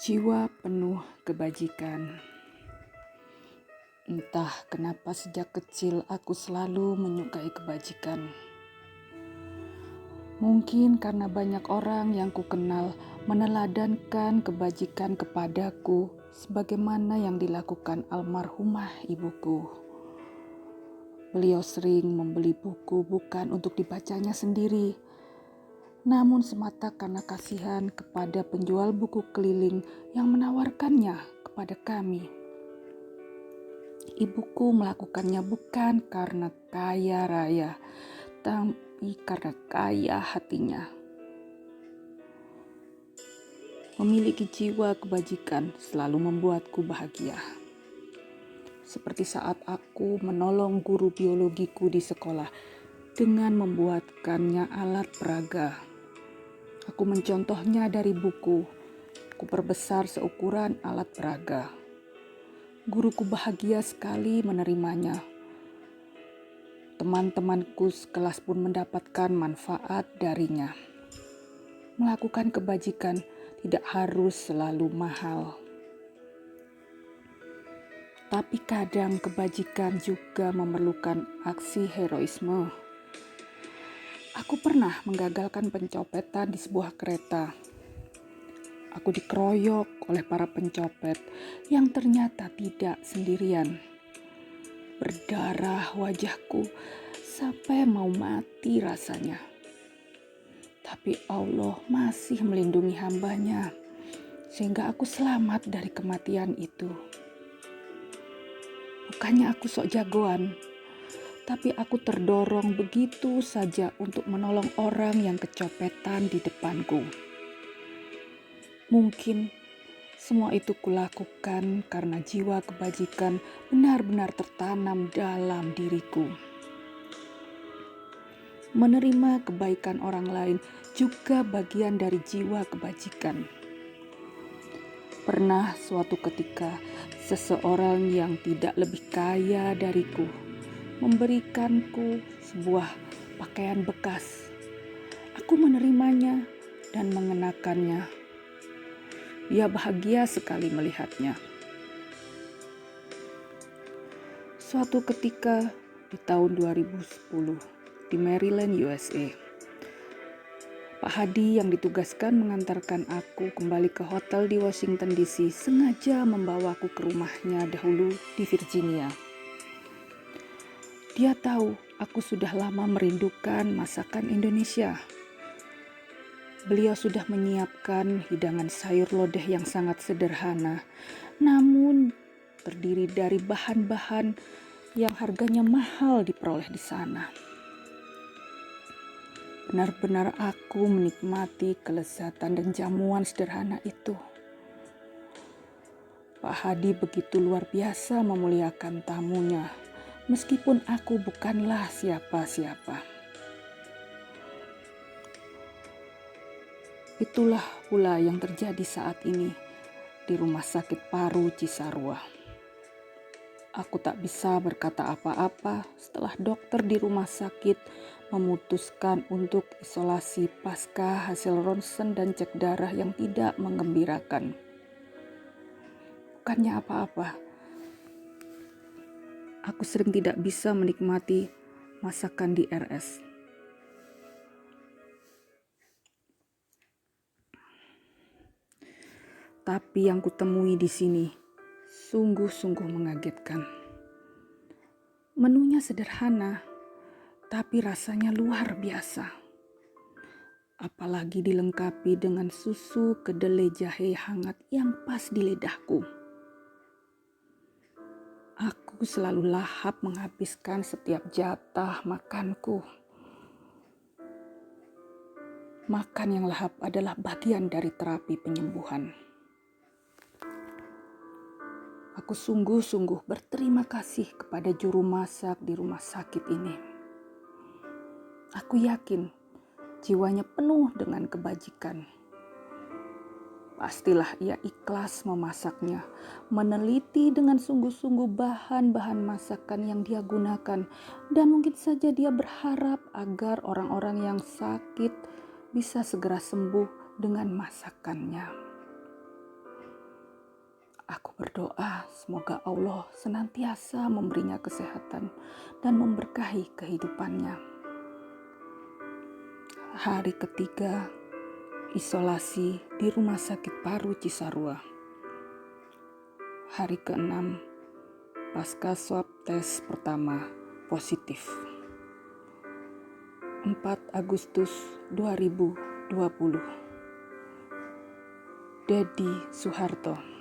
Jiwa penuh kebajikan. Entah kenapa sejak kecil aku selalu menyukai kebajikan. Mungkin karena banyak orang yang kukenal meneladankan kebajikan kepadaku sebagaimana yang dilakukan almarhumah ibuku. Beliau sering membeli buku bukan untuk dibacanya sendiri, namun semata karena kasihan kepada penjual buku keliling yang menawarkannya kepada kami. Ibuku melakukannya bukan karena kaya raya, tapi karena kaya hatinya. Memiliki jiwa kebajikan selalu membuatku bahagia. Seperti saat aku menolong guru biologiku di sekolah dengan membuatkannya alat peraga. Aku mencontohnya dari buku, ku perbesar seukuran alat peraga. Guruku bahagia sekali menerimanya. Teman-temanku sekelas pun mendapatkan manfaat darinya. Melakukan kebajikan tidak harus selalu mahal. Tapi kadang kebajikan juga memerlukan aksi heroisme. Aku pernah menggagalkan pencopetan di sebuah kereta. Aku dikeroyok oleh para pencopet yang ternyata tidak sendirian. Berdarah wajahku sampai mau mati rasanya. Tapi Allah masih melindungi hambanya sehingga aku selamat dari kematian itu. Bukannya aku sok jagoan, tapi aku terdorong begitu saja untuk menolong orang yang kecopetan di depanku. Mungkin semua itu kulakukan karena jiwa kebajikan benar-benar tertanam dalam diriku. Menerima kebaikan orang lain juga bagian dari jiwa kebajikan. Pernah suatu ketika seseorang yang tidak lebih kaya dariku memberikanku sebuah pakaian bekas. Aku menerimanya dan mengenakannya. Dia bahagia sekali melihatnya. Suatu ketika di tahun 2010 di Maryland, USA, Pak Hadi yang ditugaskan mengantarkan aku kembali ke hotel di Washington DC sengaja membawaku ke rumahnya dahulu di Virginia. Dia tahu aku sudah lama merindukan masakan Indonesia. Beliau sudah menyiapkan hidangan sayur lodeh yang sangat sederhana, namun terdiri dari bahan-bahan yang harganya mahal diperoleh di sana. Benar-benar aku menikmati kelezatan dan jamuan sederhana itu. Pak Hadi begitu luar biasa memuliakan tamunya, meskipun aku bukanlah siapa-siapa. Itulah pula yang terjadi saat ini di Rumah Sakit Paru Cisarua. Aku tak bisa berkata apa-apa setelah dokter di rumah sakit memutuskan untuk isolasi pasca hasil ronsen dan cek darah yang tidak menggembirakan. Bukannya apa-apa, aku sering tidak bisa menikmati masakan di RS. Tapi yang kutemui di sini sungguh-sungguh mengagetkan. Menunya sederhana, tapi rasanya luar biasa. Apalagi dilengkapi dengan susu kedelai jahe hangat yang pas di lidahku. Aku selalu lahap menghabiskan setiap jatah makanku. Makan yang lahap adalah bagian dari terapi penyembuhan. Aku sungguh-sungguh berterima kasih kepada juru masak di rumah sakit ini. Aku yakin jiwanya penuh dengan kebajikan. Pastilah ia ikhlas memasaknya, meneliti dengan sungguh-sungguh bahan-bahan masakan yang dia gunakan, dan mungkin saja dia berharap agar orang-orang yang sakit bisa segera sembuh dengan masakannya. Aku berdoa semoga Allah senantiasa memberinya kesehatan dan memberkahi kehidupannya. Hari ketiga isolasi di Rumah Sakit Paru Cisarua. Hari ke-6 pasca swab tes pertama positif. 4 Agustus 2020. Dedi Soeharto.